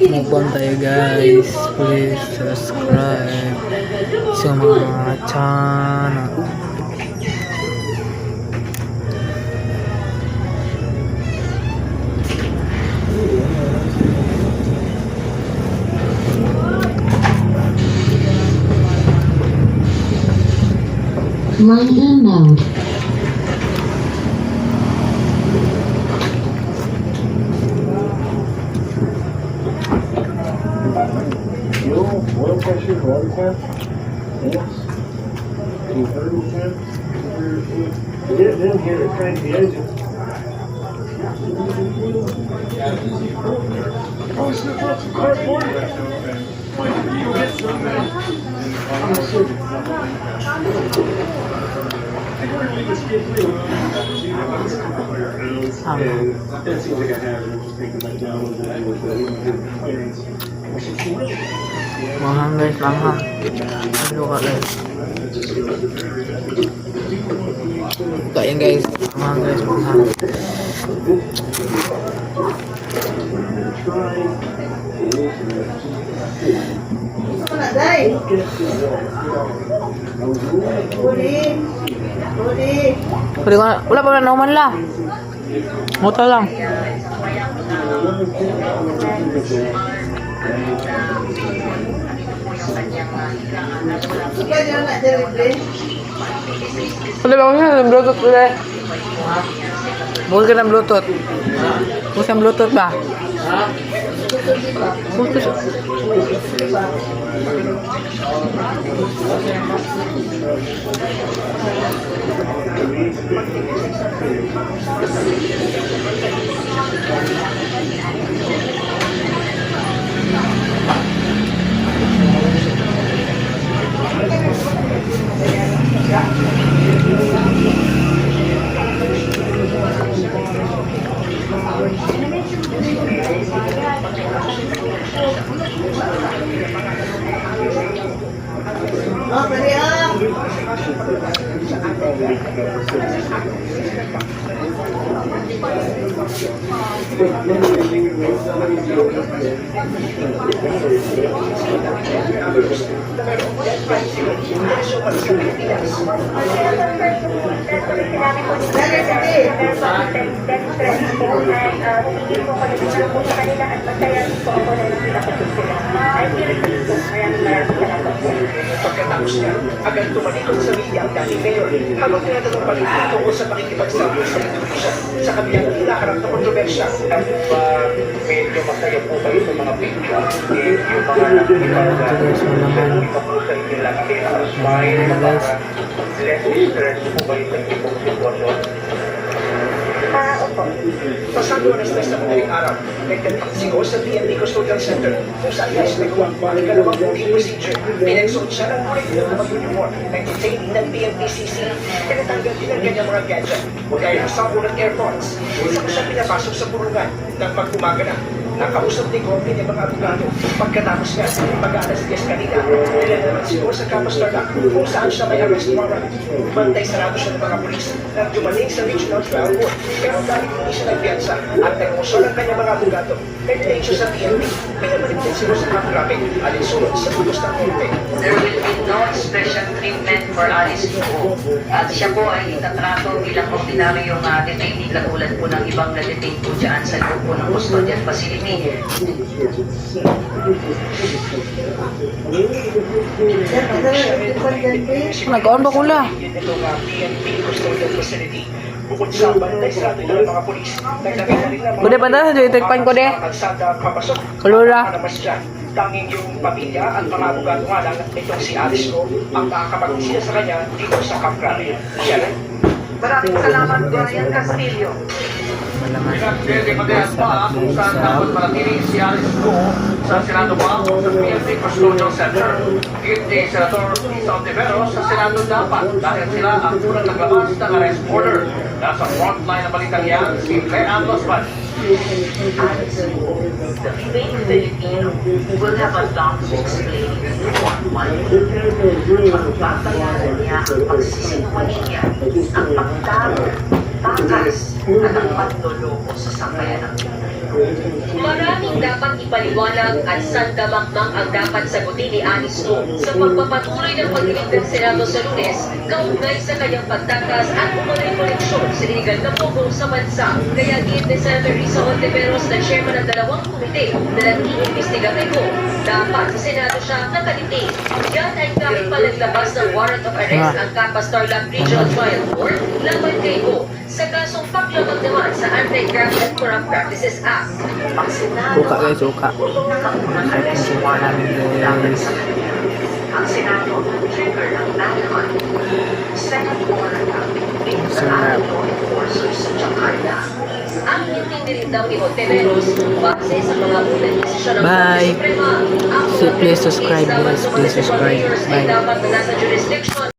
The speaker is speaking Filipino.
Mukbang tayo guys. Please subscribe sa mga channel. Run in mode. Oil pressure for every time? Yes. 230 Didn't get it crank the engine. Oh, snip up some cardboard. That seems like I have it. I'm just thinking back down with the clearance. Manghang guys, manghang. Ano ka guys? Kain guys, manghang guys, manghang. Pwede ko na, wala pa na nauman la. Muta lang. Pwede ba ko siya ng Bluetooth ulit? Bukas ka ng Bluetooth. Bukas ng Bluetooth ba? Bukas. Pagkatapos niya, agad tumalikod sa media ang dating mayor habang tinatanong palitin tungkol sa pakikipagsabi sa Indonesia sa kabilang hinaharap na kontrobersya. At medyo masaya po kayo sa mga video yung mga nakikita po sa inyo lang less stress po kayo sa ibang sitwasyon. Pasado na stress na madaling araw, nagkataksigo sa PNP Custodial Center kung saan guys nagawa ang ikalawang booking procedure. Pinagsuot siya ng curriculum na mag-uniform, nag-detain ng PNPCC, tinatanggal din ang kanyang mga gadget, gaya ng cellphone at airpods. Saan siya pinapasok sa purungan ng pag-umaga na. Nakausap ni Gopi ng mga abogado. Pagkatapos niya, pag-alas 10 kanina, nila naman siguro sa campus na kung saan siya may arrest warrant. Bantay sarado siya ng mga polis na dumating sa regional trial court. Pero dahil hindi siya nagpiyansa at nag-uso ng kanyang mga abogado, nag-detain siya sa PNP. Pinabalik din siguro sa camp traffic alinsunod sa utos ng korte. There will be no special treatment for Alice Lugo. At siya po ay itatrato bilang ordinaryong detainee katulad po ng ibang na-detain po dyan sa loob po ng custodial facility. Nag-on ba kula? Bukod sa bantay sa atin ng mga polis, naglagay na rin ng Kude pa na, itikpan ko de. kalsada papasok. Kulura. Tanging yung pamilya at mga abogado nga lang itong si Alice ko ang makakapag-isya sa kanya dito sa Camp Crame. Maraming salamat, Brian Castillo. Pinagpili madalas pa kung saan dapat manatili si Alice Go sa Senado ba o sa PNP Custodial Center. Hindi Senator Lisa Ontiveros sa Senado dapat dahil sila ang unang naglabas ng arrest order. Nasa frontline na balitang yan si Leanne Losman. Alice Lugo, the remaining Filipino, will have a lot to explain on Monday. Pagbabayaran niya ang pagsisinungaling niya, ang pagdaro takas at ang panloloko sa sambayanan. Maraming dapat ipaliwanag at sandamakmak ang dapat sagutin ni Alice Go sa pagpapatuloy ng pagdinig ng Senado sa Lunes kaugnay sa kanyang pagtakas at umano'y koleksyon sa iligal na pogo sa bansa. Kaya git ni Senator Risa Hontiveros na chairman ng dalawang komite na nag-iimbestiga kay Go, dapat sa Senado siya nakaliting. Yan ay kahit palaglabas ng warrant of arrest ang Capastarlac Regional Trial Court laban kay Go sa kasong paglamag naman sa Anti-Graft and Corrupt Practices Act. Ang Senado Suka guys, suka. ang Senado trigger ng naman Senate warrant sa law enforcers sa Jakarta. Ang hindi rin daw ni Hontiveros base sa mga unang desisyon ng Bye. Suprema. Ang Please subscribe guys, please subscribe. ay Bye. dapat na nasa jurisdiction